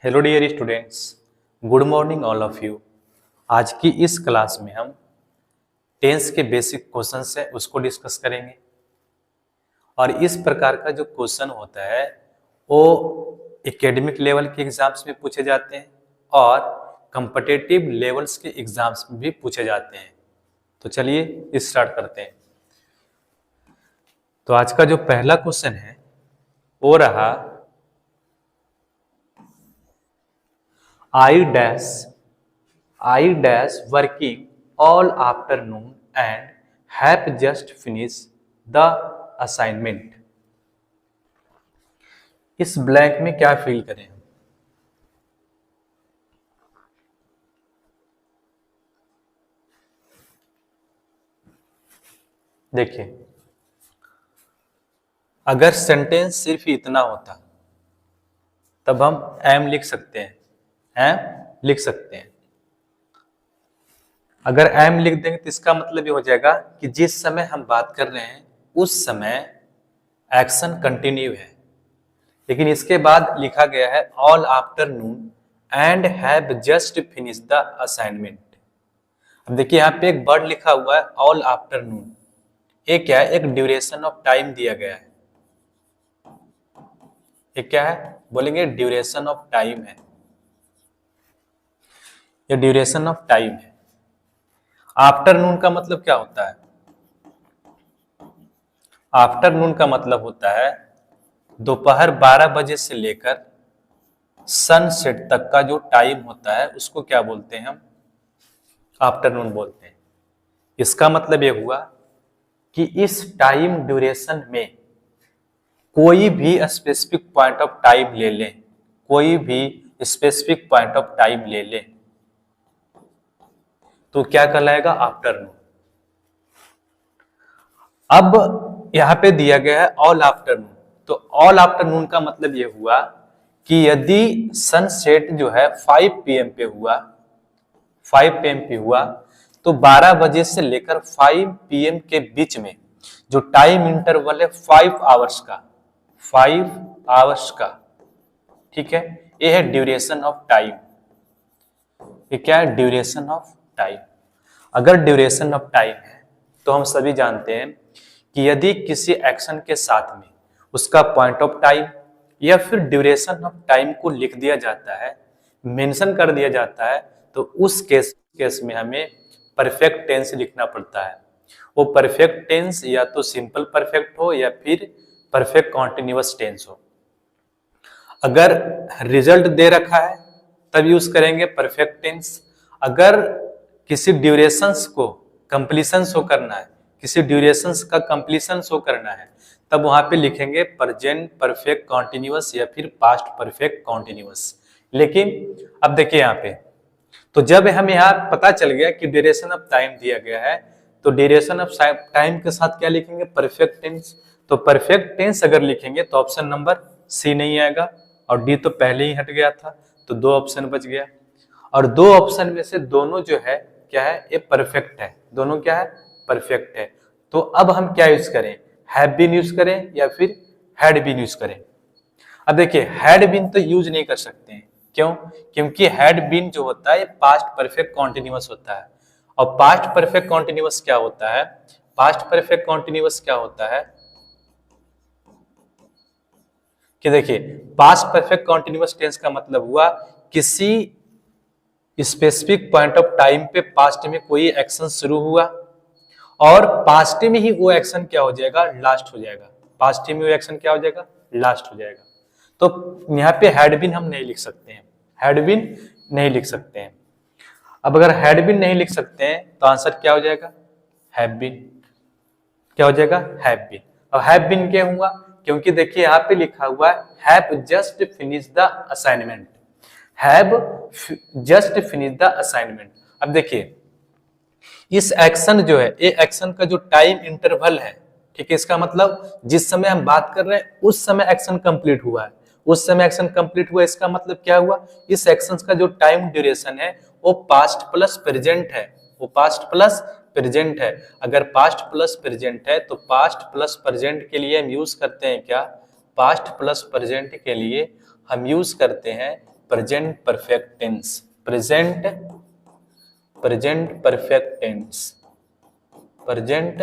Hello dear students, good morning all of you. आज की इस क्लास में हम टेंस के बेसिक क्वेश्चंस है उसको डिस्कस करेंगे। और इस प्रकार का जो क्वेश्चन होता है वो एकेडमिक लेवल के एग्जाम्स में पूछे जाते हैं और कॉम्पिटिटिव लेवल्स के एग्जाम्स में भी पूछे जाते हैं। तो चलिए स्टार्ट करते हैं। तो आज का जो पहला क्वेश्चन है वो रहा I dash working all afternoon and have just finished the assignment। इस ब्लैंक में क्या फिल करें? देखिए, अगर सेंटेंस सिर्फ इतना होता तब हम एम लिख सकते हैं, एम लिख सकते हैं। अगर एम लिख देंगे तो इसका मतलब ये हो जाएगा कि जिस समय हम बात कर रहे हैं उस समय एक्शन कंटिन्यू है। लेकिन इसके बाद लिखा गया है all afternoon and have just finish the assignment. अब देखिए यहाँ पे एक वर्ड लिखा हुआ है ऑल आफ्टरनून। ये क्या है? एक ड्यूरेशन ऑफ टाइम दिया गया है। ये क्या है? बोलेंगे ड्यूरेशन ऑफ टाइम है। ये ड्यूरेशन ऑफ टाइम है। आफ्टरनून का मतलब क्या होता है? आफ्टरनून का मतलब होता है दोपहर 12 बजे से लेकर सनसेट तक का जो टाइम होता है उसको क्या बोलते हैं? हम आफ्टरनून बोलते हैं। इसका मतलब यह हुआ कि इस टाइम ड्यूरेशन में कोई भी स्पेसिफिक पॉइंट ऑफ टाइम ले लें, कोई भी स्पेसिफिक पॉइंट ऑफ टाइम ले लें तो क्या कहलाएगा? आफ्टरनून। अब यहां पे दिया गया है ऑल आफ्टरनून, तो ऑल आफ्टरनून का मतलब यह हुआ कि यदि सनसेट जो है 5 PM पे हुआ, 5 PM पे हुआ तो 12 बजे से लेकर 5 PM के बीच में जो टाइम इंटरवल है 5 आवर्स का, 5 आवर्स का, ठीक है, ये है ड्यूरेशन ऑफ टाइम। ये क्या है? Duration of time. अगर ड्यूरेशन ऑफ टाइम है तो हम सभी जानते हैं कि यदि किसी एक्शन के साथ में उसका पॉइंट ऑफ टाइम या फिर ड्यूरेशन ऑफ टाइम को लिख दिया जाता है, मेंशन कर दिया जाता है, तो उस केस में हमें परफेक्ट टेंस लिखना पड़ता है। वो परफेक्ट टेंस या तो सिंपल परफेक्ट हो या फिर परफेक्ट कॉन्टिन्यूअस टेंस हो। अगर रिजल्ट दे रखा है तब यूज करेंगे परफेक्ट टेंस। अगर किसी ड्यूरेशंस को कंप्लीशन शो करना है, किसी ड्यूरेशंस का कंप्लीशन शो करना है, तब वहां पे लिखेंगे प्रेजेंट परफेक्ट कॉन्टिन्यूअस या फिर पास्ट परफेक्ट कॉन्टिन्यूअस। लेकिन अब देखिए यहाँ पे, तो जब हमें यहाँ पता चल गया कि ड्यूरेशन ऑफ टाइम दिया गया है तो ड्यूरेशन ऑफ टाइम के साथ क्या लिखेंगे? Perfect tense. तो परफेक्ट टेंस अगर लिखेंगे तो ऑप्शन नंबर सी नहीं आएगा और डी तो पहले ही हट गया था, तो 2 ऑप्शन बच गया। और 2 ऑप्शन में से दोनों जो है क्या है? ये परफेक्ट है। दोनों क्या है? परफेक्ट है। तो अब हम क्या यूज करें? हैव बीन यूज करें या फिर हैड बीन यूज करें? अब देखिए, हैड बीन तो यूज नहीं कर सकते हैं। क्यों? क्योंकि हैड बीन जो होता है पास्ट परफेक्ट कॉन्टिन्यूअस होता है। और पास्ट परफेक्ट कॉन्टिन्यूअस क्या होता है? पास्ट परफेक्ट कॉन्टिन्यूअस क्या होता है कि देखिए, पास्ट परफेक्ट कॉन्टिन्यूअस टेंस का मतलब हुआ किसी स्पेसिफिक पॉइंट ऑफ टाइम पे पास्ट में कोई एक्शन शुरू हुआ और पास्ट में ही वो एक्शन क्या हो जाएगा? लास्ट हो जाएगा। पास्ट में वो एक्शन क्या हो जाएगा? लास्ट हो जाएगा। तो यहाँ पे हैड बीन हम नहीं लिख सकते हैं, हैड बीन नहीं लिख सकते हैं। अब अगर हैड बीन नहीं लिख सकते हैं तो आंसर क्या हो जाएगा? Have been. क्या हो जाएगा? Have been. अब हैव बीन क्या हुआ? क्योंकि देखिए यहाँ पे लिखा हुआ है have just finish the assignment, have just finish the assignment. अब देखिए, इस एक्शन जो है, ये एक्शन का जो टाइम इंटरवल है, ठीक है, इसका मतलब जिस समय हम बात कर रहे हैं उस समय एक्शन कंप्लीट हुआ है, उस समय एक्शन कंप्लीट हुआ। इसका मतलब क्या हुआ? इस एक्शन का जो टाइम ड्यूरेशन है वो पास्ट प्लस प्रेजेंट है, वो पास्ट प्लस प्रेजेंट है। अगर पास्ट प्लस प्रेजेंट है तो पास्ट प्लस प्रेजेंट के लिए हम यूज करते हैं क्या? पास्ट प्लस प्रेजेंट के लिए हम यूज करते हैं present perfect tense, present perfect tense, present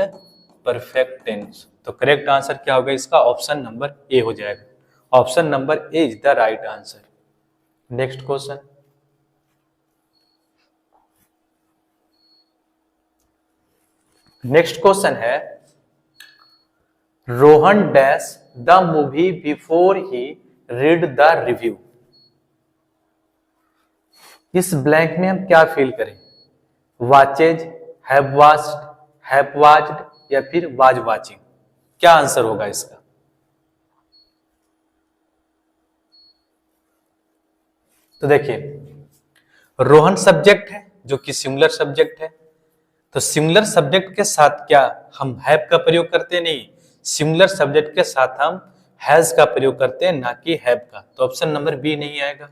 perfect tense. तो करेक्ट आंसर क्या होगा इसका? ऑप्शन नंबर ए हो जाएगा। Option number A is the right answer. Next question, next question है Rohan dash the movie before he read the review. इस blank में हम क्या फील करें? Watches, have watched, have watched या फिर वाज वाचिंग? क्या आंसर होगा इसका? तो देखिए, रोहन सब्जेक्ट है जो कि सिंगुलर सब्जेक्ट है, तो सिंगुलर सब्जेक्ट के साथ क्या हम हैव का प्रयोग करते? नहीं, सिंगुलर सब्जेक्ट के साथ हम हैज का प्रयोग करते हैं, ना कि हैव का। तो ऑप्शन नंबर बी नहीं आएगा।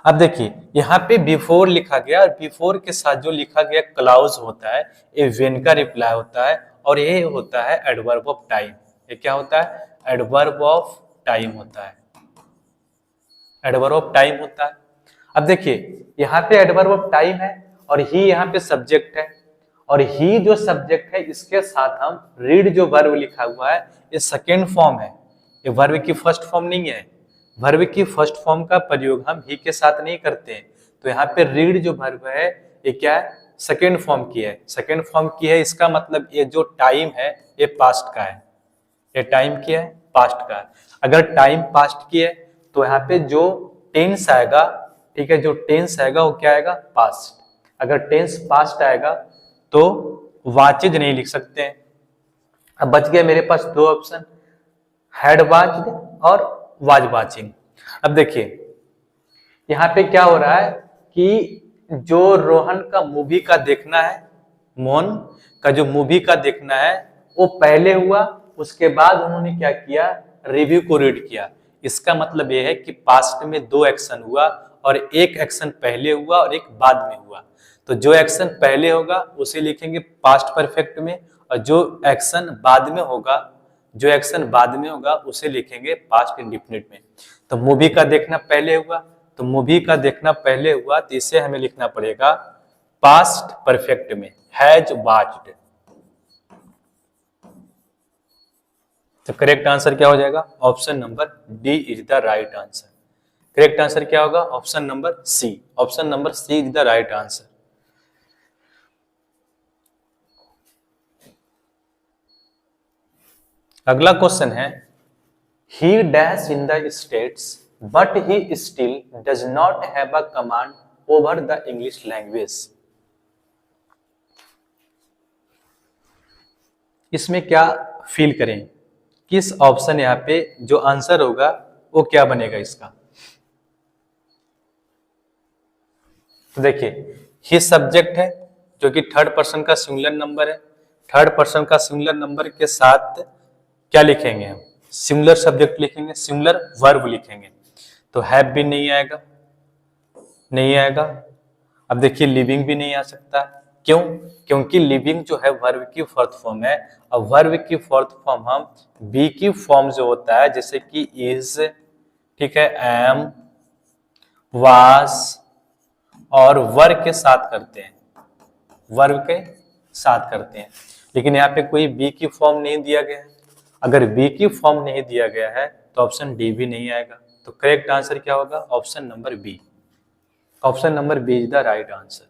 अब देखिए, यहाँ पे बिफोर लिखा गया और बिफोर के साथ जो लिखा गया क्लाउज होता है, ये वेन का रिप्लाई होता है और ये होता है एडवर्ब ऑफ टाइम। ये क्या होता है? एडवर्ब ऑफ टाइम होता है, एडवर्ब ऑफ टाइम होता है। अब देखिए, यहाँ पे एडवर्ब ऑफ टाइम है और ही यहाँ पे सब्जेक्ट है, और ही जो सब्जेक्ट है इसके साथ हम रीड जो वर्ब लिखा हुआ है ये सेकेंड फॉर्म है, ये वर्ब की फर्स्ट फॉर्म नहीं है। वर्ब की फर्स्ट फॉर्म का प्रयोग हम ही के साथ नहीं करते हैं। तो यहाँ पे रीड जो वर्ब है ये क्या है? सेकेंड फॉर्म की है, सेकेंड फॉर्म की है। इसका मतलब ये जो टाइम है ये पास्ट का है, ये टाइम की है, पास्ट का है। अगर टाइम पास्ट की है तो यहाँ पे जो टेंस आएगा, ठीक है, जो टेंस आएगा वो क्या आएगा? पास्ट। अगर टेंस पास्ट आएगा तो वाचेज नहीं लिख सकते हैं। अब बच गया मेरे पास दो ऑप्शन, हैड वाच्ड और वाज वाचिंग। अब देखिए, यहाँ पे क्या हो रहा है कि जो रोहन का मूवी का देखना है, मोहन का जो मूवी का देखना है वो पहले हुआ, उसके बाद उन्होंने क्या किया? रिव्यू को रीड किया। इसका मतलब यह है कि पास्ट में दो एक्शन हुआ और एक एक्शन पहले हुआ और एक बाद में हुआ। तो जो एक्शन पहले होगा उसे लिखेंगे पास्ट परफेक्ट में, और जो एक्शन बाद में होगा, जो एक्शन बाद में होगा उसे लिखेंगे पास्ट इंडेफिनिट में। तो मूवी का देखना पहले हुआ, तो मूवी का देखना पहले हुआ तो इसे हमें लिखना पड़ेगा पास्ट परफेक्ट में, हैज वॉच्ड। तो करेक्ट आंसर क्या हो जाएगा? Option number D is the right answer. Correct answer क्या होगा? Option number C. Option number C is the right answer. अगला क्वेश्चन है, he dash in the states but he still does not have a command over the English language। इसमें क्या feel करें? किस option यहाँ पे जो आंसर होगा वो क्या बनेगा इसका? तो देखिए, ही सब्जेक्ट है जो कि थर्ड पर्सन का सिंगुलर नंबर है। थर्ड पर्सन का सिंगुलर नंबर के साथ क्या लिखेंगे हम? सिंगुलर सब्जेक्ट लिखेंगे, सिंगुलर वर्ब लिखेंगे। तो हैव भी नहीं आएगा, नहीं आएगा। अब देखिए, लिविंग भी नहीं आ सकता। क्यों? क्योंकि लिविंग जो है वर्ब की फोर्थ फॉर्म है, और वर्ब की फोर्थ फॉर्म हम बी की फॉर्म जो होता है, जैसे कि इज, ठीक है, एम, वाज और वर्ब के साथ करते हैं, वर्ब के साथ करते हैं। लेकिन यहाँ पे कोई बी की फॉर्म नहीं दिया गया है। अगर बी की फॉर्म नहीं दिया गया है तो ऑप्शन डी भी नहीं आएगा। तो करेक्ट आंसर क्या होगा? Option number B. Option number B is the right answer.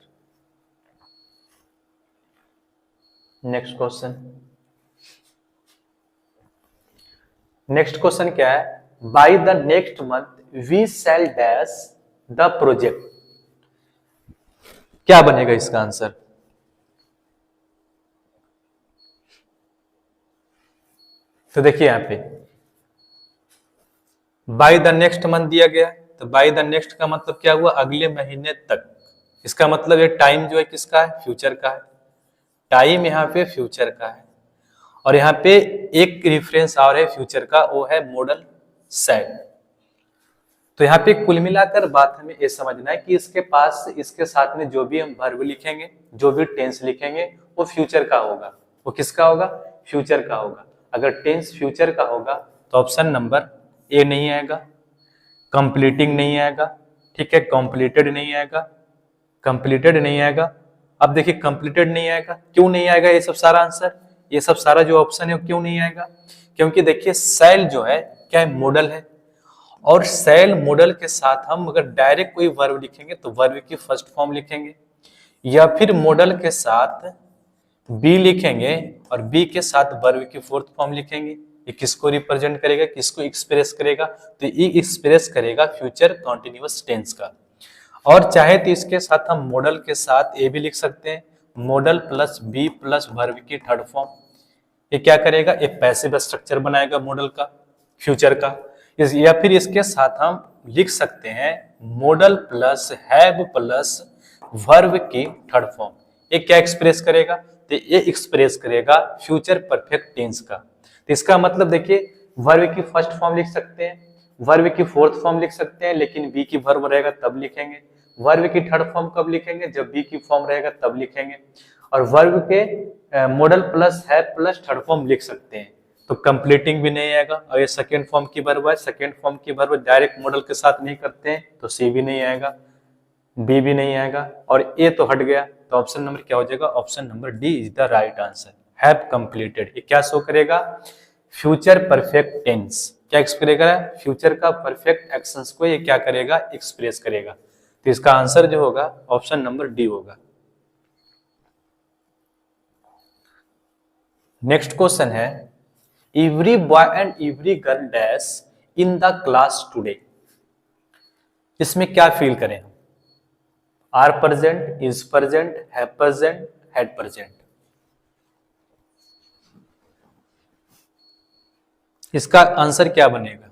Next question, next question क्या है? By the next month we shall dash the project. क्या बनेगा इसका आंसर? तो देखिए, यहां पे बाय द नेक्स्ट मंथ दिया गया, तो बाय द नेक्स्ट का मतलब क्या हुआ? अगले महीने तक। इसका मतलब ये टाइम जो है किसका है? फ्यूचर का है। टाइम यहाँ पे फ्यूचर का है, और यहाँ पे एक रेफरेंस और है फ्यूचर का, वो है मॉडल सेड। तो यहाँ पे कुल मिलाकर बात हमें ये समझना है कि इसके पास, इसके साथ में जो भी हम वर्ब लिखेंगे, जो भी टेंस लिखेंगे, वो फ्यूचर का होगा। वो किसका होगा? फ्यूचर का होगा। अगर टेंस फ्यूचर का होगा तो ऑप्शन नंबर ए नहीं आएगा। कंप्लीटिंग नहीं आएगा, ठीक है, कंप्लीटेड नहीं आएगा, कंप्लीटेड नहीं आएगा। अब देखिए कंप्लीटेड नहीं आएगा, क्यों नहीं आएगा ये सब सारा आंसर, ये सब सारा जो ऑप्शन है क्यों नहीं आएगा? क्योंकि देखिए सेल जो है क्या है, मॉडल है, और सेल मॉडल के साथ हम अगर डायरेक्ट कोई वर्ब लिखेंगे तो वर्ब की फर्स्ट फॉर्म लिखेंगे, या फिर मॉडल के साथ बी लिखेंगे और बी के साथ वर्ब की फोर्थ फॉर्म लिखेंगे। ये किसको रिप्रेजेंट करेगा, किसको एक्सप्रेस करेगा? तो ये एक्सप्रेस करेगा फ्यूचर कॉन्टिन्यूअस टेंस का। और चाहे तो इसके साथ हम मॉडल के साथ ए भी लिख सकते हैं, modal plus be plus verb की थर्ड फॉर्म। ये क्या करेगा, एक पैसिव स्ट्रक्चर बनाएगा मॉडल का, फ्यूचर का। या फिर इसके साथ हम लिख सकते हैं modal plus have plus verb की थर्ड फॉर्म। ये क्या एक्सप्रेस करेगा, तो ये एक्सप्रेस करेगा फ्यूचर परफेक्ट टेंस का। तो इसका मतलब देखिए वर्ब की फर्स्ट फॉर्म लिख सकते हैं, वर्ब की फोर्थ फॉर्म लिख सकते हैं, लेकिन बी की वर्ब रहेगा तब लिखेंगे। वर्ब की थर्ड फॉर्म कब लिखेंगे, जब बी की फॉर्म रहेगा तब लिखेंगे। और वर्ब के मॉडल प्लस है प्लस थर्ड फॉर्म लिख सकते हैं, तो कंप्लीटिंग भी नहीं आएगा। और ये सेकेंड फॉर्म की वर्ब है, सेकेंड फॉर्म की वर्ब डायरेक्ट मॉडल के साथ नहीं करते हैं, तो सी भी नहीं आएगा, बी भी नहीं आएगा, और ए तो हट गया। तो ऑप्शन नंबर क्या हो जाएगा, option number D is the right answer, have completed. ये क्या शो करेगा, फ्यूचर परफेक्ट टेंस। क्या एक्सप्रेस करेगा, फ्यूचर का परफेक्ट एक्शंस को ये क्या करेगा, एक्सप्रेस करेगा। तो इसका आंसर जो होगा ऑप्शन नंबर डी होगा। नेक्स्ट क्वेश्चन है, every boy and every girl dash in the class today. इसमें क्या फील करें, are present, is present, have present, had present. इसका आंसर क्या बनेगा,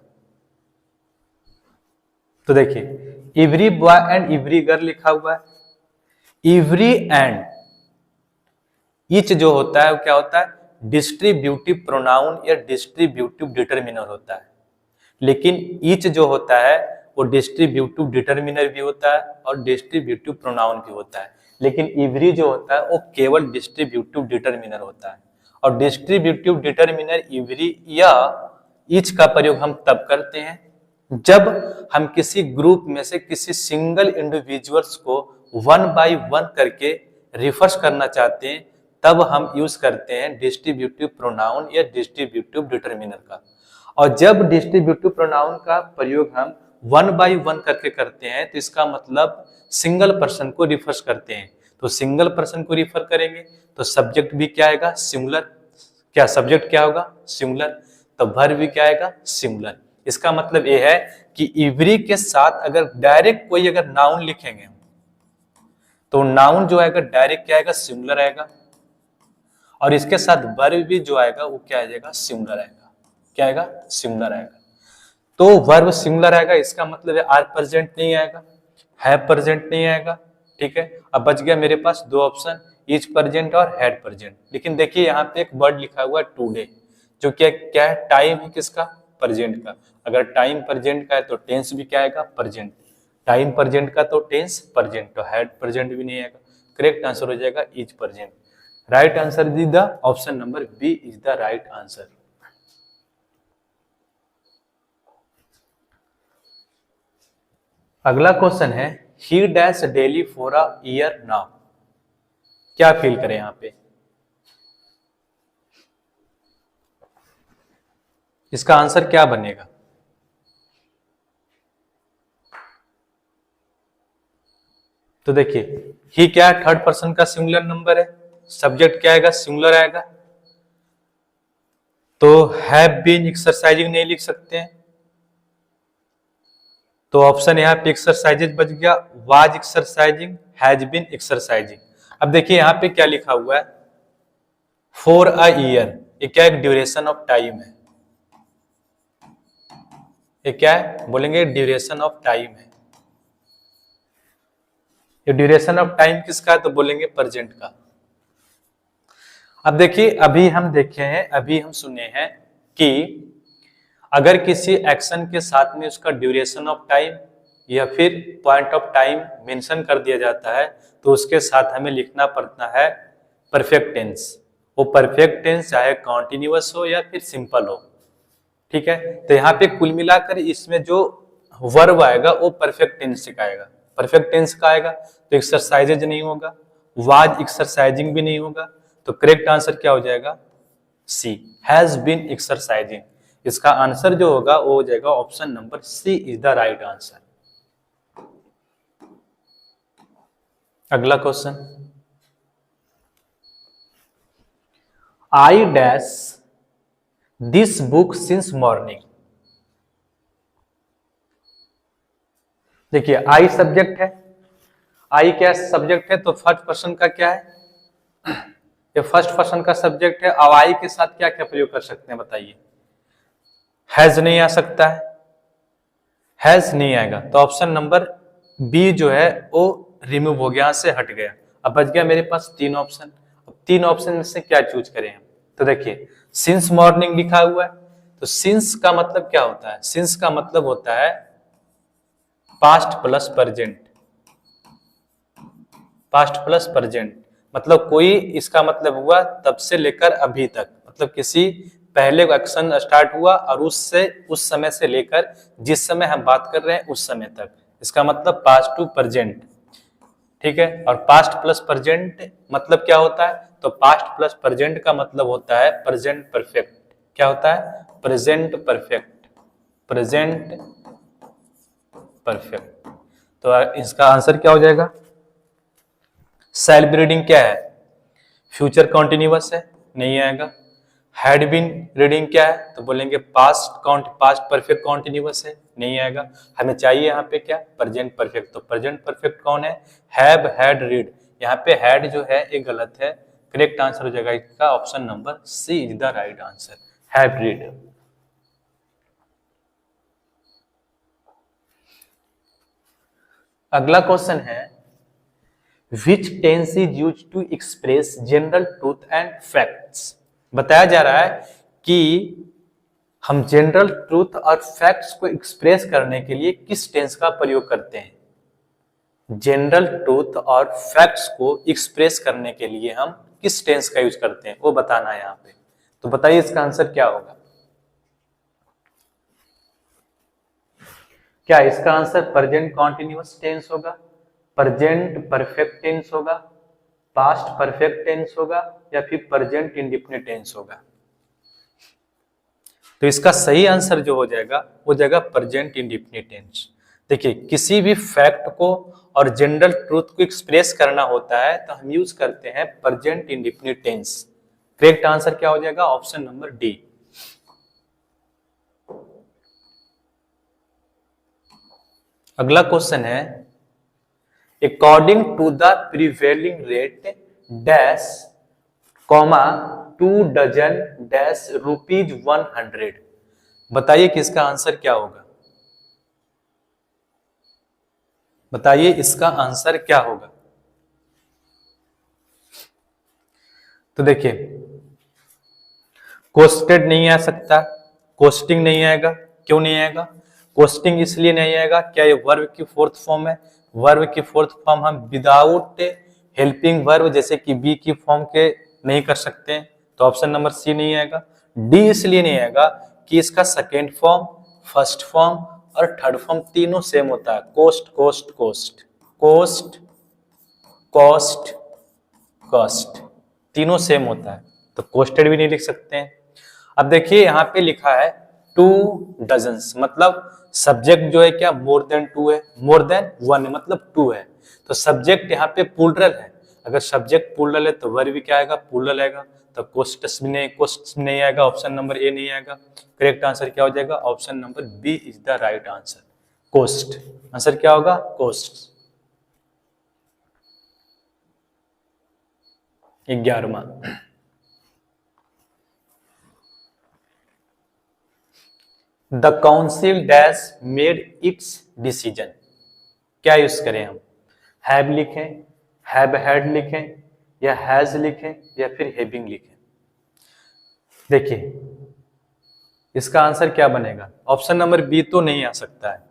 तो देखिए every boy and every girl लिखा हुआ है, एवरी एंड ईच जो होता है वो क्या होता है, डिस्ट्रीब्यूटिव प्रोनाउन या डिस्ट्रीब्यूटिव डिटरमिनर होता है। लेकिन ईच जो होता है वो डिस्ट्रीब्यूटिव डिटरमिनर भी होता है और डिस्ट्रीब्यूटिव प्रोनाउन भी होता है। लेकिन एवरी जो होता है वो केवल डिस्ट्रीब्यूटिव डिटरमिनर होता है। और डिस्ट्रीब्यूटिव डिटरमिनर एवरी या ईच का प्रयोग हम तब करते हैं जब हम किसी ग्रुप में से किसी सिंगल इंडिविजुअल्स को वन बाय वन करके रिफर्स करना चाहते हैं, तब हम यूज करते हैं डिस्ट्रीब्यूटिव प्रोनाउन या डिस्ट्रीब्यूटिव डिटरमिनर का। और जब डिस्ट्रीब्यूटिव प्रोनाउन का प्रयोग हम वन बाय वन करके करते हैं, तो इसका मतलब सिंगल पर्सन को रिफर्स करते हैं। तो सिंगल पर्सन को रिफर करेंगे तो सब्जेक्ट भी क्या आएगा, सिंगुलर। क्या सब्जेक्ट क्या होगा, सिंगुलर। तो वर्ब भी क्या आएगा, सिंगुलर। इसका मतलब यह है कि एवरी के साथ अगर डायरेक्ट कोई अगर नाउन लिखेंगे तो नाउन जो आएगा डायरेक्ट क्या आएगा, सिंगुलर आएगा। और इसके साथ वर्ब भी जो आएगा वो क्या आ जाएगा, सिंगुलर आएगा। क्या आएगा, सिंगुलर आएगा। तो वर्ब सिंगुलर आएगा, इसका मतलब है आर प्रेजेंट नहीं आएगा, हैव प्रेजेंट नहीं आएगा। ठीक है, अब बच गया मेरे पास दो ऑप्शन, इज प्रेजेंट और हैड प्रेजेंट। लेकिन देखिए यहाँ पे एक वर्ड लिखा हुआ है टुडे, जो क्या है, टाइम है किसका, प्रेजेंट का। अगर टाइम प्रेजेंट का है तो टेंस भी क्या आएगा, प्रेजेंट। टाइम प्रेजेंट का तो टेंस प्रेजेंट, तो हैड प्रेजेंट भी नहीं आएगा। करेक्ट आंसर हो जाएगा is present. Right answer is the option number B is the right answer. अगला क्वेश्चन है, he dash daily for a year now. क्या फील करें यहां पे, इसका आंसर क्या बनेगा, तो देखिए ही क्या है, थर्ड पर्सन का सिंगुलर नंबर है, सब्जेक्ट क्या आएगा, सिंगुलर आएगा। तो हैव बीन एक्सरसाइजिंग नहीं लिख सकते हैं, तो ऑप्शन यहाँ पे एक्सरसाइजेज बच गया, was exercising, has been exercising. अब देखिए यहाँ पे क्या लिखा हुआ है, फॉर अ ईयर। ये क्या एक ड्यूरेशन ऑफ टाइम है, ये क्या है बोलेंगे, ड्यूरेशन ऑफ टाइम है। ये ड्यूरेशन ऑफ टाइम किसका है, तो बोलेंगे प्रेजेंट का। अब देखिए अभी हम देखे हैं, अभी हम सुने हैं कि अगर किसी एक्शन के साथ में उसका ड्यूरेशन ऑफ टाइम या फिर पॉइंट ऑफ टाइम मेंशन कर दिया जाता है तो उसके साथ हमें लिखना पड़ता है परफेक्ट टेंस। वो परफेक्ट टेंस चाहे कॉन्टिन्यूअस हो या फिर सिंपल हो। ठीक है, तो यहाँ पे कुल मिलाकर इसमें जो वर्ब आएगा वो परफेक्ट टेंस का आएगा। परफेक्ट टेंस का आएगा तो एक्सरसाइजेज नहीं होगा, वाज एक्सरसाइजिंग भी नहीं होगा, तो करेक्ट आंसर क्या हो जाएगा? C, has been exercising. इसका आंसर जो होगा वो हो जाएगा option number C is the right answer. अगला question, I dash this book since morning. देखिए आई सब्जेक्ट है, आई क्या सब्जेक्ट है, तो फर्स्ट पर्सन का क्या है, ये फर्स्ट पर्सन का सब्जेक्ट है। अब आई के साथ क्या क्या प्रयोग कर सकते हैं बताइए? हैज नहीं आ सकता है, हैज नहीं आएगा, तो ऑप्शन नंबर बी जो है वो रिमूव हो गया, यहां से हट गया। अब बच गया मेरे पास तीन ऑप्शन। अब तीन ऑप्शन में से क्या चूज करें हम? तो देखिए सिंस मॉर्निंग लिखा हुआ है, तो सिंस का मतलब क्या होता है? सिंस का मतलब होता है past plus present. Past plus present मतलब कोई, इसका मतलब हुआ तब से लेकर अभी तक, मतलब किसी पहले एक्शन स्टार्ट हुआ और उससे उस समय से लेकर जिस समय हम बात कर रहे हैं उस समय तक, इसका मतलब पास्ट टू प्रेजेंट। ठीक है, और पास्ट प्लस प्रेजेंट मतलब क्या होता है? तो पास्ट प्लस प्रेजेंट का मतलब होता है प्रेजेंट परफेक्ट। क्या होता है? Present perfect. Present perfect. तो इसका आंसर क्या हो जाएगा? शैल बी रीडिंग क्या है? फ्यूचर कॉन्टिन्यूअस है, नहीं आएगा। हैड बीन रीडिंग क्या है? तो बोलेंगे पास्ट परफेक्ट कॉन्टिन्यूअस है, नहीं आएगा। हमें चाहिए यहाँ पे क्या? Present perfect. तो प्रेजेंट परफेक्ट कौन है? Have, had, read. यहाँ पे हैड जो है ये गलत है, करेक्ट आंसर हो जाएगा इसका option number C is the right answer, have read. अगला क्वेश्चन है, Which tense is used to express general truth and facts? बताया जा रहा है कि हम जनरल ट्रूथ और फैक्ट्स को एक्सप्रेस करने के लिए किस टेंस का प्रयोग करते हैं। जनरल ट्रूथ और फैक्ट्स को एक्सप्रेस करने के लिए हम किस टेंस का यूज करते हैं वो बताना है यहाँ पे। तो बताइए इसका आंसर क्या होगा? क्या इसका आंसर प्रेजेंट कॉन्टिन्यूअस टेंस होगा, प्रेजेंट परफेक्ट टेंस होगा, पास्ट परफेक्ट टेंस होगा, या फिर प्रेजेंट इंडेफिनिट टेंस होगा? तो इसका सही आंसर जो हो जाएगा वो जाएगा प्रेजेंट इंडेफिनिट टेंस। देखिए किसी भी फैक्ट को और जनरल ट्रूथ को एक्सप्रेस करना होता है तो हम यूज करते हैं present indefinite tense. Correct answer क्या हो जाएगा? Option number D. अगला क्वेश्चन है, according to the prevailing rate dash comma 2 dozen dash rupees 100। बताइए कि इसका आंसर क्या होगा? बताइए इसका आंसर क्या होगा? तो देखिए कोस्टेड नहीं आ सकता, कोस्टिंग नहीं आएगा। क्यों नहीं आएगा? कोस्टिंग इसलिए नहीं आएगा, क्या ये वर्ब की फोर्थ फॉर्म है? वर्ब की फोर्थ फॉर्म हम विदाउट हेल्पिंग वर्ब जैसे कि बी की फॉर्म के नहीं कर सकते हैं, तो ऑप्शन नंबर सी नहीं आएगा। डी इसलिए नहीं आएगा कि इसका सेकेंड फॉर्म, फर्स्ट फॉर्म और थर्ड फॉर्म तीनों सेम होता है, cost cost cost, cost cost cost, तीनों सेम होता है, तो कोस्टेड भी नहीं लिख सकते हैं। अब देखिए यहाँ पे लिखा है 2 डजन्स, मतलब सब्जेक्ट जो है क्या मोर देन 2 है, मोर देन 1 है, मतलब 2 है, तो सब्जेक्ट यहाँ पे प्लूरल है। अगर सब्जेक्ट प्लूरल है तो वर्ब भी क्या आएगा? प्लूरल आएगा, तो कोस्ट्स भी नहीं आएगा, ऑप्शन नंबर ए नहीं आएगा। करेक्ट आंसर क्या हो जाएगा? Option number B is the right answer, cost. Answer क्या होगा? कोस्ट। 11वां, the council dash made its decision. क्या यूज करें हम? हैव लिखें, हैव हैड लिखें, या हैज लिखें, या फिर हैविंग लिखें? देखिए इसका आंसर क्या बनेगा? ऑप्शन नंबर बी तो नहीं आ सकता है,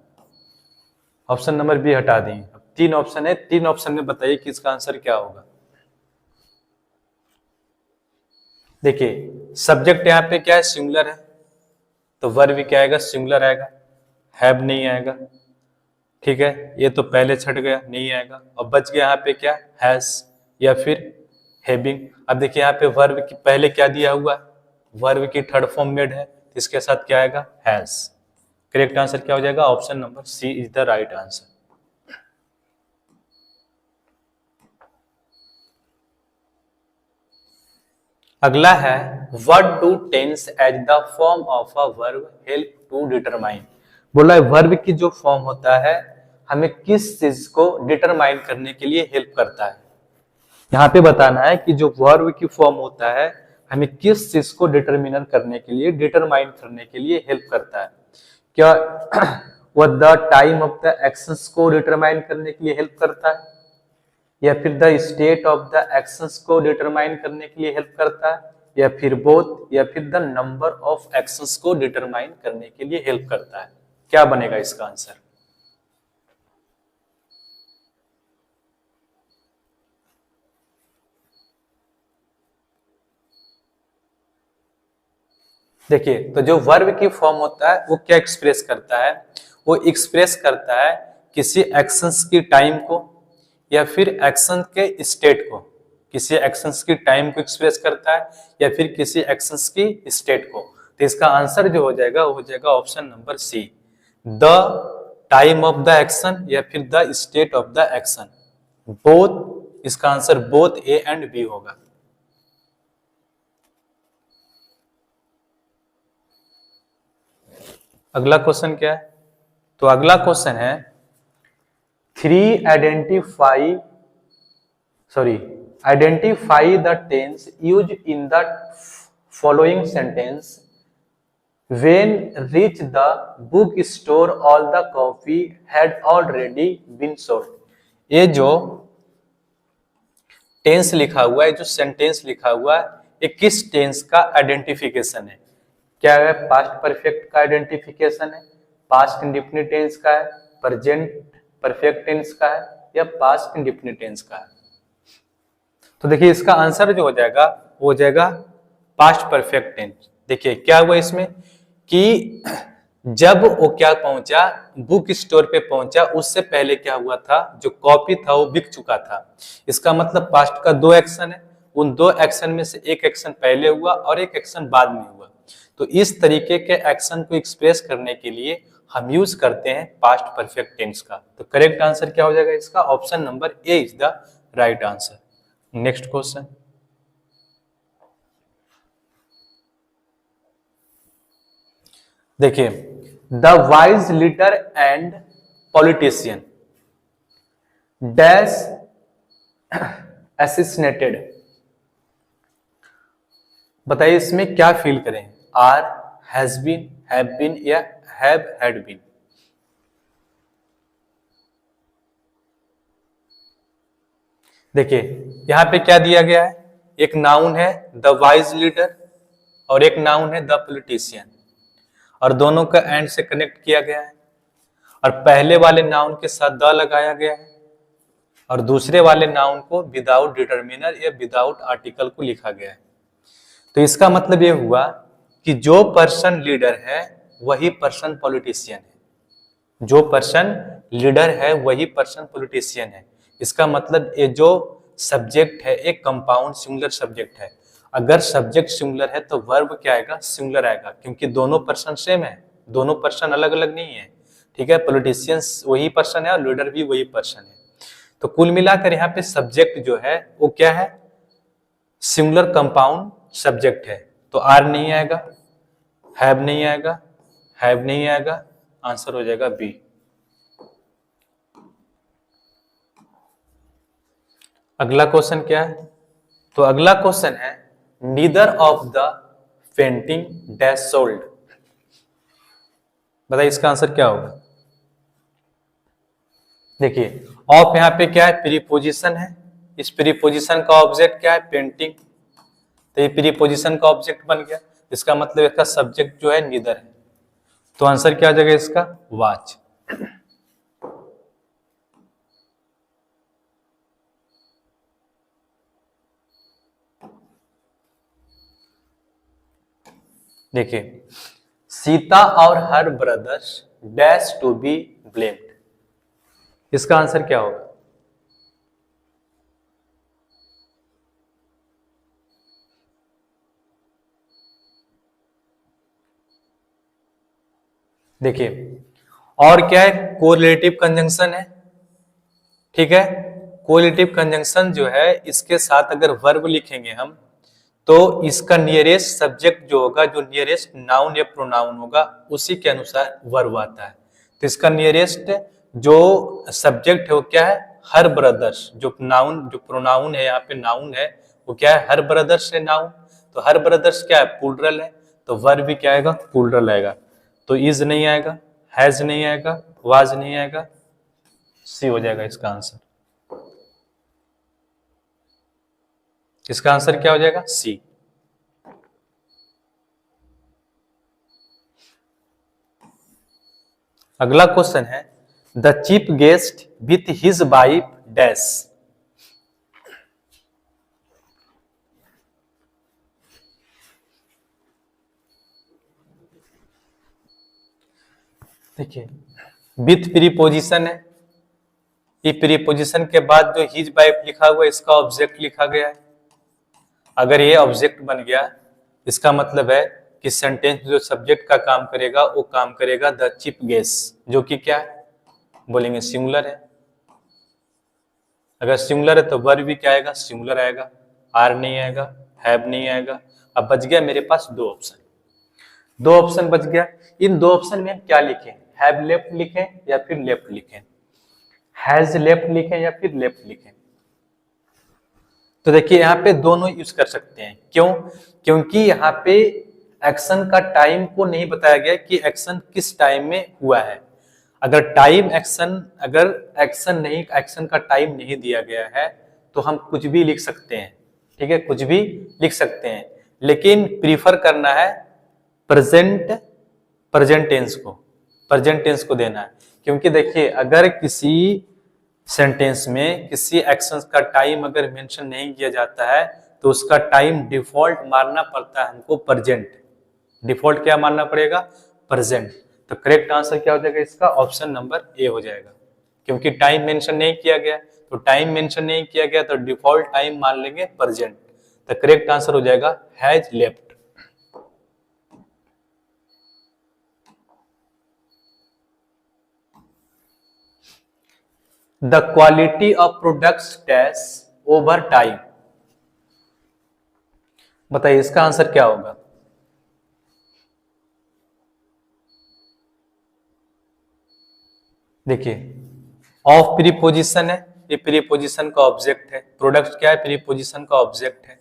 ऑप्शन नंबर बी हटा देंगे। अब 3 ऑप्शन है, 3 ऑप्शन में बताइए कि इसका आंसर क्या होगा? देखिए सब्जेक्ट यहाँ पे क्या है? सिंगुलर है, तो वर्ब भी क्या आएगा? सिंगुलर आएगा। हैव नहीं आएगा, ठीक है, ये तो पहले छट गया, नहीं आएगा। और बच गया यहाँ पे क्या, हैज या फिर हैविंग। अब देखिए यहाँ पे वर्ब की पहले क्या दिया हुआ है, वर्ब की थर्ड फॉर्म मेड है, तो इसके साथ क्या आएगा, हैज। करेक्ट आंसर क्या हो जाएगा, option number C is the right answer. अगला है what do tense as the form of a verb help to determine. बोला है वर्ब की जो फॉर्म होता है हमें किस चीज को डिटरमाइन करने के लिए हेल्प करता है। यहाँ पे बताना है कि जो वर्ब की फॉर्म होता है हमें किस चीज को डिटरमिनर करने के लिए, डिटरमाइन करने के लिए हेल्प करता है। क्या वह the time of the actions को डिटरमाइन करने के लिए हेल्प करता है, या फिर the state of the actions को डिटरमाइन करने के लिए हेल्प करता है, या फिर बोथ, या फिर द नंबर ऑफ एक्शंस को डिटरमाइन करने के लिए हेल्प करता है। क्या बनेगा इसका आंसर। देखिए तो जो वर्ब की फॉर्म होता है वो क्या एक्सप्रेस करता है, वो एक्सप्रेस करता है किसी एक्शंस की टाइम को या फिर एक्शन के स्टेट को। किसी एक्शंस की टाइम को एक्सप्रेस करता है या फिर किसी एक्शंस की स्टेट को। तो इसका आंसर जो हो जाएगा वो हो जाएगा option number C, the time of the action या फिर the state of the action. Both, इसका answer both A and B होगा। अगला क्वेश्चन क्या है, तो अगला क्वेश्चन है identify the tense use in the following sentence when reach the book store all the copy had already been sold। ये जो टेंस लिखा हुआ है, जो सेंटेंस लिखा हुआ है, ये किस टेंस का आइडेंटिफिकेशन है। क्या है, पास्ट परफेक्ट का आइडेंटिफिकेशन है, पास्ट इंडेफिनिट टेंस का है, प्रेजेंट परफेक्ट टेंस का है, या पास्ट इंडेफिनिट टेंस का है। तो देखिए इसका आंसर जो हो जाएगा वो हो जाएगा पास्ट परफेक्ट टेंस। देखिए क्या हुआ इसमें कि जब वो क्या पहुंचा, बुक स्टोर पे पहुंचा, उससे पहले क्या हुआ था, जो कॉपी था वो बिक चुका था। इसका मतलब पास्ट का दो एक्शन है, उन दो एक्शन में से एक एक्शन पहले हुआ और एक एक्शन बाद में हुआ। तो इस तरीके के एक्शन को एक्सप्रेस करने के लिए हम यूज करते हैं पास्ट परफेक्ट टेंस का। तो करेक्ट आंसर क्या हो जाएगा इसका, option number A is the right answer. Next question, देखिए the wise leader and politician dash assassinated. बताइए इसमें क्या फील करें, are, has been, have been या हैव हैड बीन। देखिए यहां पे क्या दिया गया है, एक नाउन है द वाइज लीडर और एक नाउन है द पॉलिटिशियन, और दोनों का एंड से कनेक्ट किया गया है। और पहले वाले नाउन के साथ द लगाया गया है और दूसरे वाले नाउन को विदाउट डिटरमिनर या विदाउट आर्टिकल को लिखा गया है। तो इसका मतलब ये हुआ कि जो पर्सन लीडर है वही पर्सन पॉलिटिशियन है। जो पर्सन लीडर है वही पर्सन पॉलिटिशियन है। इसका मतलब ये जो सब्जेक्ट है एक कंपाउंड सिंगुलर सब्जेक्ट है। अगर सब्जेक्ट सिंगुलर है तो वर्ब क्या आएगा, सिंगुलर आएगा, क्योंकि दोनों पर्सन सेम है, दोनों पर्सन अलग अलग नहीं है। ठीक है, पॉलिटिशियंस वही पर्सन है और लीडर भी वही पर्सन है। तो कुल मिलाकर यहाँ पे सब्जेक्ट जो है वो क्या है, सिंगुलर कंपाउंड सब्जेक्ट है। तो आर नहीं आएगा, हैव नहीं आएगा, हैव नहीं आएगा, आंसर हो जाएगा बी। अगला क्वेश्चन क्या है, तो अगला क्वेश्चन है neither of the painting dash sold. बताइए इसका आंसर क्या होगा। देखिए ऑफ यहाँ पे क्या है, प्रीपोजिशन है, इस प्रीपोजिशन का ऑब्जेक्ट क्या है, पेंटिंग। तो ये प्रीपोजिशन का ऑब्जेक्ट बन गया, इसका मतलब इसका सब्जेक्ट जो है नीदर है। तो आंसर क्या आ जाएगा इसका, वॉच। देखिए सीता और her brothers dash to be blamed. इसका आंसर क्या होगा? देखिए, और क्या है? कोरिलेटिव कंजंक्शन है, ठीक है। कोरिलेटिव कंजंक्शन जो है, इसके साथ अगर वर्ब लिखेंगे हम, तो इसका नियरेस्ट सब्जेक्ट जो होगा, जो नियरेस्ट नाउन या प्रोनाउन होगा, उसी के अनुसार वर्ब आता है। तो इसका नियरेस्ट जो सब्जेक्ट है वो क्या है? हर ब्रदर्स। जो नाउन, जो प्रोनाउन है, यहाँ पे नाउन है, वो क्या है? हर ब्रदर्स है नाउन। तो हर ब्रदर्स क्या है? प्लूरल है। तो वर्ब भी क्या आएगा? प्लूरल आएगा। तो इज नहीं आएगा, हैज नहीं आएगा, वाज नहीं आएगा, सी हो जाएगा इसका आंसर। इसका आंसर क्या हो जाएगा? सी। अगला क्वेश्चन है, the chief guest with his wife dash. देखिए, विथ प्रीपोजिशन है, ये प्रीपोजिशन के बाद जो हिज वाइफ लिखा हुआ है, इसका ऑब्जेक्ट लिखा गया है। अगर ये ऑब्जेक्ट बन गया, इसका मतलब है कि सेंटेंस जो सब्जेक्ट का काम करेगा, वो काम करेगा द चीफ गेस्ट, जो कि क्या है? बोलेंगे सिंगुलर है। अगर सिंगुलर है तो वर्ब भी क्या आएगा? सिंगुलर आएगा। आर नहीं आएगा, हैव नहीं आएगा। अब बच गया मेरे पास दो ऑप्शन, दो ऑप्शन बच गया। इन दो ऑप्शन में हम क्या लिखें? हैव लेफ्ट लिखें या फिर लेफ्ट लिखें? हैज लेफ्ट लिखें या फिर लेफ्ट लिखें? तो देखिए, यहाँ पे दोनों यूज कर सकते हैं। क्यों? क्योंकि यहाँ पे एक्शन का टाइम को नहीं बताया गया कि एक्शन किस टाइम में हुआ है। अगर टाइम एक्शन, अगर एक्शन नहीं, एक्शन का टाइम नहीं दिया गया है, तो हम कुछ भी लिख सकते हैं, ठीक है, कुछ भी लिख सकते हैं। लेकिन प्रीफर करना है प्रेजेंट, प्रेजेंट टेंस को, प्रेजेंट टेंस को देना है। क्योंकि देखिए, अगर किसी सेंटेंस में किसी एक्शन का टाइम अगर मेंशन नहीं किया जाता है, तो उसका टाइम डिफॉल्ट मानना पड़ता है हमको प्रेजेंट। डिफॉल्ट क्या मानना पड़ेगा? प्रेजेंट। तो करेक्ट आंसर क्या हो जाएगा इसका? ऑप्शन नंबर ए हो जाएगा। क्योंकि टाइम मेंशन नहीं किया गया, तो टाइम मेंशन नहीं किया गया तो डिफॉल्ट टाइम मान लेंगे प्रेजेंट। तो करेक्ट आंसर हो जाएगा has left. The quality of products dash over time. बताइए इसका आंसर क्या होगा? देखिए, ऑफ प्रीपोजिशन है, ये प्रीपोजिशन का ऑब्जेक्ट है। प्रोडक्ट क्या है? प्रीपोजिशन का ऑब्जेक्ट है।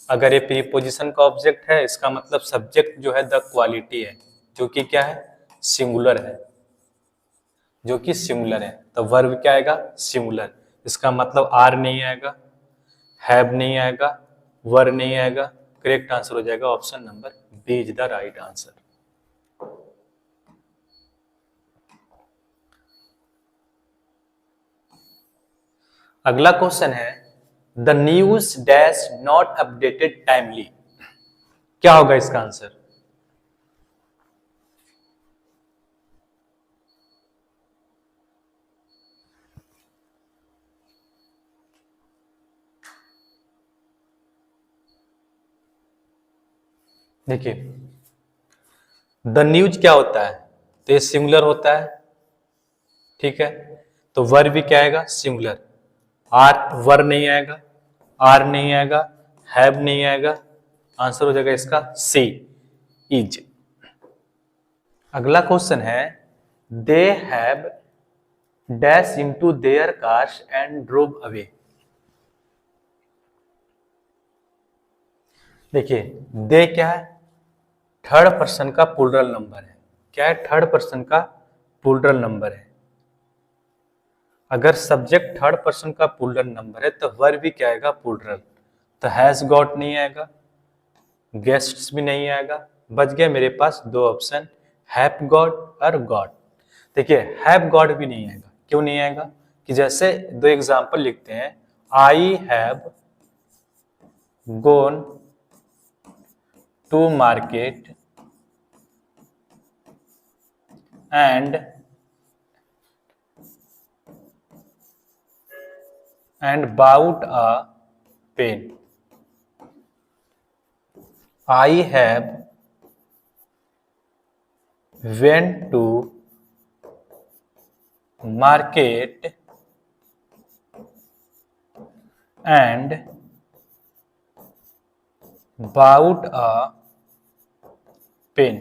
अगर ये प्रीपोजिशन का ऑब्जेक्ट है, इसका मतलब सब्जेक्ट जो है द क्वालिटी है, जो कि क्या है? सिंगुलर है, जो कि सिंगुलर है। तो वर्ब क्या आएगा? सिंगुलर। इसका मतलब आर नहीं आएगा, हैव नहीं आएगा, वर नहीं आएगा। करेक्ट आंसर हो जाएगा option number B is the right answer. अगला क्वेश्चन है, the news dash not updated timely. क्या होगा इसका आंसर? देखिए, द न्यूज क्या होता है? तो ये सिंगुलर होता है, ठीक है। तो वर भी क्या आएगा? सिंगुलर। आर, वर नहीं आएगा, आर नहीं आएगा, हैव नहीं आएगा। आंसर हो जाएगा इसका सी, इज। अगला क्वेश्चन है, they have dash into their cars and drove away. देखिए, दे क्या है? थर्ड पर्सन का प्लूरल नंबर है। क्या है? थर्ड पर्सन का प्लूरल नंबर है। अगर सब्जेक्ट थर्ड पर्सन का प्लूरल नंबर है, तो वर्ब भी क्या आएगा? प्लूरल। तो हैज गॉट नहीं आएगा, गेस्ट्स भी नहीं आएगा। बच गया मेरे पास दो ऑप्शन, हैव गॉट और गॉट। देखिए, हैव गॉट भी नहीं आएगा। क्यों नहीं आएगा? कि जैसे दो एग्जांपल लिखते हैं, I have gone to market and bought a pen. I have went to market and bought a pen.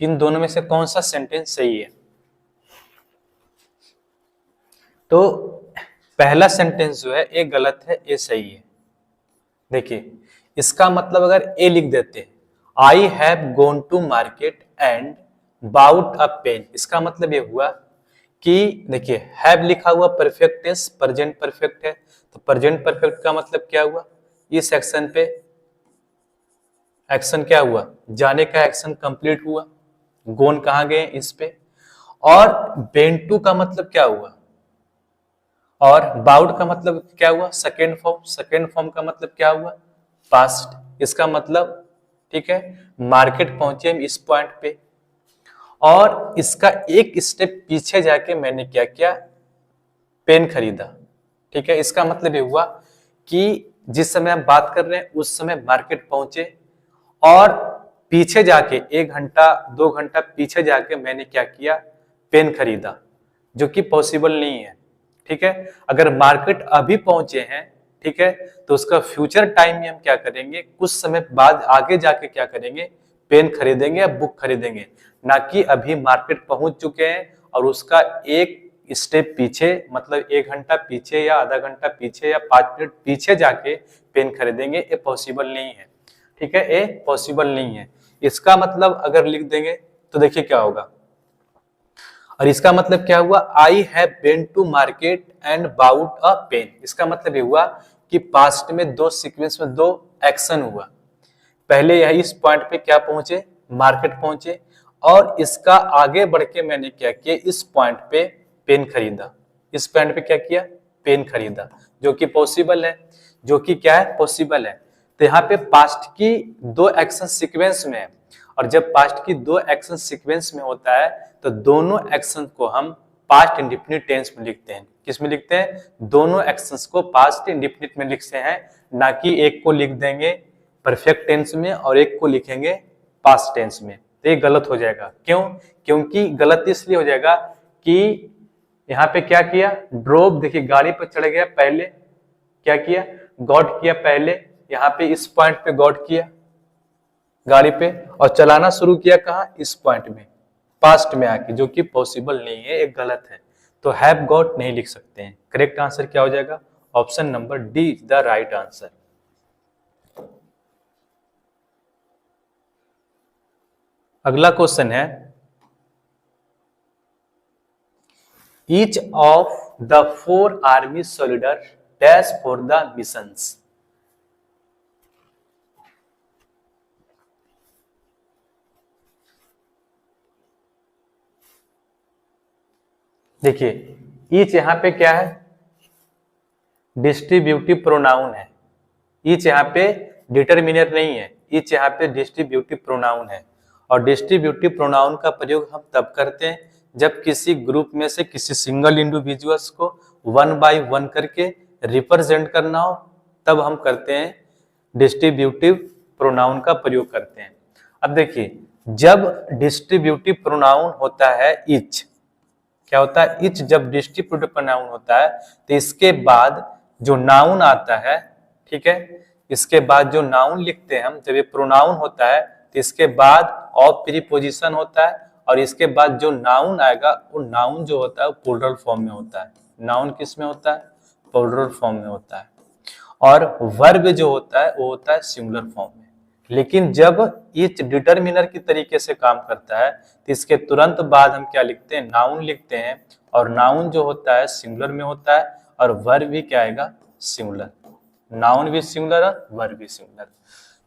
इन दोनों में से कौन सा सेंटेंस सही है? तो पहला सेंटेंस जो है ए गलत है, ए सही है। देखिए इसका मतलब अगर ए लिख देते I have gone to market and bought a pen, इसका मतलब ये हुआ कि देखिए हैव लिखा हुआ परफेक्ट टेंस, प्रेजेंट परफेक्ट है, तो प्रेजेंट परफेक्ट का मतलब क्या हुआ? इस एक्शन पे एक्शन क्या हुआ? जाने का एक्शन कंप्लीट हुआ। गोन कहां गए? इस पे। और बेंटू का मतलब क्या हुआ? और बाउड का मतलब क्या हुआ? Second form. सेकेंड फॉर्म का मतलब क्या हुआ? पास्ट। इसका मतलब ठीक है मार्केट पहुंचे हम इस पॉइंट पे, और इसका एक स्टेप पीछे जाके मैंने क्या किया? पेन खरीदा। ठीक है, इसका मतलब ये हुआ कि जिस समय हम बात कर रहे हैं उस समय मार्केट पहुंचे, और पीछे जाके 1 घंटा 2 घंटा पीछे जाके मैंने क्या किया? पेन खरीदा, जो कि पॉसिबल नहीं है। ठीक है, अगर मार्केट अभी पहुंचे हैं, ठीक है, तो उसका फ्यूचर टाइम में हम क्या करेंगे? कुछ समय बाद आगे जाके क्या करेंगे? पेन खरीदेंगे या बुक खरीदेंगे, ना कि अभी मार्केट पहुंच चुके हैं और उसका एक स्टेप पीछे, मतलब 1 घंटा पीछे या आधा घंटा पीछे या 5 मिनट पीछे जाके पेन खरीदेंगे। ये पॉसिबल नहीं है। ठीक है, ये पॉसिबल नहीं है। इसका मतलब अगर लिख देंगे तो देखिए क्या होगा, और इसका मतलब क्या हुआ? I have been to market and bought a pen. इसका मतलब ये हुआ कि पास्ट में दो सीक्वेंस में दो एक्शन हुआ। पहले यही इस पॉइंट पे क्या पहुंचे? मार्केट पहुंचे, और इसका आगे बढ़ के मैंने क्या किया? इस पॉइंट पे पेन खरीदा। इस पॉइंट पे क्या किया? पेन खरीदा, जो कि पॉसिबल है, जो कि क्या है? पॉसिबल है। तो यहाँ पे पास्ट की दो एक्शन सीक्वेंस में है, और जब पास्ट की दो एक्शन सीक्वेंस में होता है तो दोनों एक्शन को हम पास्ट इंडेफिनिट टेंस में लिखते हैं। किस में लिखते हैं? दोनों एक्शंस को पास्ट इंडेफिनिट में लिखते हैं, ना कि एक को लिख देंगे परफेक्ट टेंस में और एक को लिखेंगे पास्ट टेंस में। तो ये गलत हो जाएगा। क्यों? क्योंकि गलत इसलिए हो जाएगा कि यहाँ पे क्या किया? ड्रोव, देखिए गाड़ी पर चढ़ गया, पहले क्या किया? गॉट किया पहले, यहाँ पे इस पॉइंट पे गॉट किया गाड़ी पे, और चलाना शुरू किया कहाँ? इस पॉइंट में, पास्ट में आके, जो कि पॉसिबल नहीं है, एक गलत है। तो हैव गॉट नहीं लिख सकते हैं। करेक्ट आंसर क्या हो जाएगा? Option number D is the right answer. अगला क्वेश्चन है, each of the 4 army soldier dash for the missions. देखिए ईच यहाँ पे क्या है? डिस्ट्रीब्यूटिव प्रोनाउन है। ईच यहाँ पे डिटरमिनर नहीं है, ईच यहाँ पे डिस्ट्रीब्यूटिव प्रोनाउन है। और डिस्ट्रीब्यूटिव प्रोनाउन का प्रयोग हम तब करते हैं जब किसी ग्रुप में से किसी सिंगल इंडिविजुअल्स को 1 बाय 1 करके रिप्रेजेंट करना हो, तब हम करते हैं डिस्ट्रीब्यूटिव प्रोनाउन का प्रयोग करते हैं। अब देखिए जब डिस्ट्रीब्यूटिव प्रोनाउन होता है ईच, क्या होता है? इच जब डिस्ट्रीब्यूटिव प्रोनाउन होता है तो इसके बाद जो नाउन आता है, ठीक है, इसके बाद जो नाउन लिखते हैं हम, जब ये प्रोनाउन होता है तो इसके बाद ऑफ प्रीपोजिशन होता है, और इसके बाद जो नाउन आएगा वो नाउन जो होता है वो प्लूरल फॉर्म में होता है। नाउन किस में होता है? प्लूरल फॉर्म में होता है। और वर्ब जो होता है वो होता है सिंगुलर फॉर्म में। लेकिन जब ईच डिटरमिनर की तरीके से काम करता है तो इसके तुरंत बाद हम क्या लिखते हैं? नाउन लिखते हैं, और नाउन जो होता है सिंगुलर में होता है, और वर्ब भी क्या आएगा? सिंगुलर। नाउन भी सिंगुलर और वर्ब भी सिंगुलर।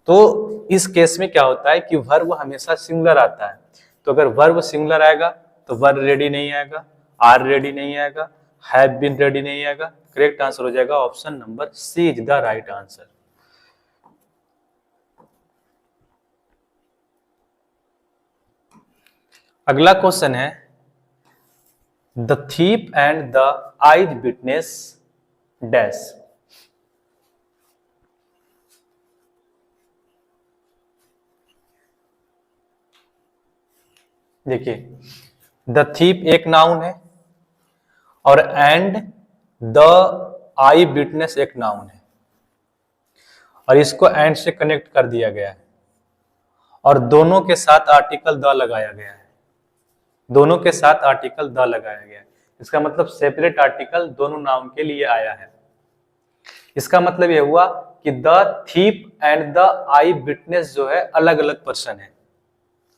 तो इस केस में क्या होता है कि वर्ब हमेशा सिंगुलर आता है। तो अगर वर्ब सिंगुलर आएगा तो वर रेडी नहीं आएगा, आर रेडी नहीं आएगा, हैव बीन रेडी नहीं आएगा। करेक्ट आंसर हो जाएगा option number C is the right answer. अगला क्वेश्चन है the thief and the eyes witness dash. देखिए द थीप एक नाउन है और एंड द आई विटनेस एक नाउन है और इसको एंड से कनेक्ट कर दिया गया है और दोनों के साथ आर्टिकल द लगाया गया है। दोनों के साथ आर्टिकल द लगाया गया है, इसका मतलब सेपरेट आर्टिकल दोनों नाउन के लिए आया है। इसका मतलब यह हुआ कि the thief and the eye witness जो है अलग अलग पर्सन है,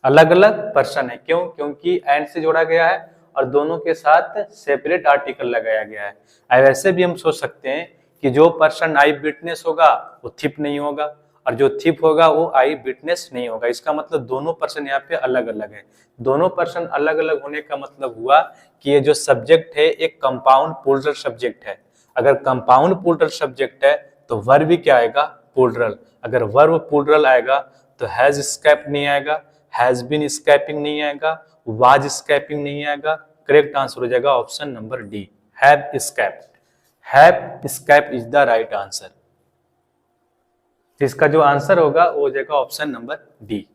अलग अलग पर्सन है। क्यों? क्योंकि एंड से जोड़ा गया है और दोनों के साथ सेपरेट आर्टिकल लगाया गया है। अब ऐसे भी हम सोच सकते हैं कि जो पर्सन आई विटनेस होगा वो थिप नहीं होगा और जो थिप होगा वो आई विटनेस नहीं होगा। इसका मतलब दोनों पर्सन यहाँ पे अलग अलग है। दोनों पर्सन अलग अलग होने का मतलब हुआ कि ये जो सब्जेक्ट है एक कंपाउंड प्लूरल सब्जेक्ट है। अगर कंपाउंड प्लूरल सब्जेक्ट है तो वर्ब भी क्या आएगा? प्लूरल। अगर वर्ब प्लूरल आएगा तो हैज एस्केप्ड नहीं आएगा, हैज बीन एस्केपिंग नहीं आएगा, वाज एस्केपिंग नहीं आएगा। करेक्ट आंसर हो जाएगा option number D, have escaped. Have escaped is the right answer. इसका जो आंसर होगा वो हो जाएगा ऑप्शन नंबर डी।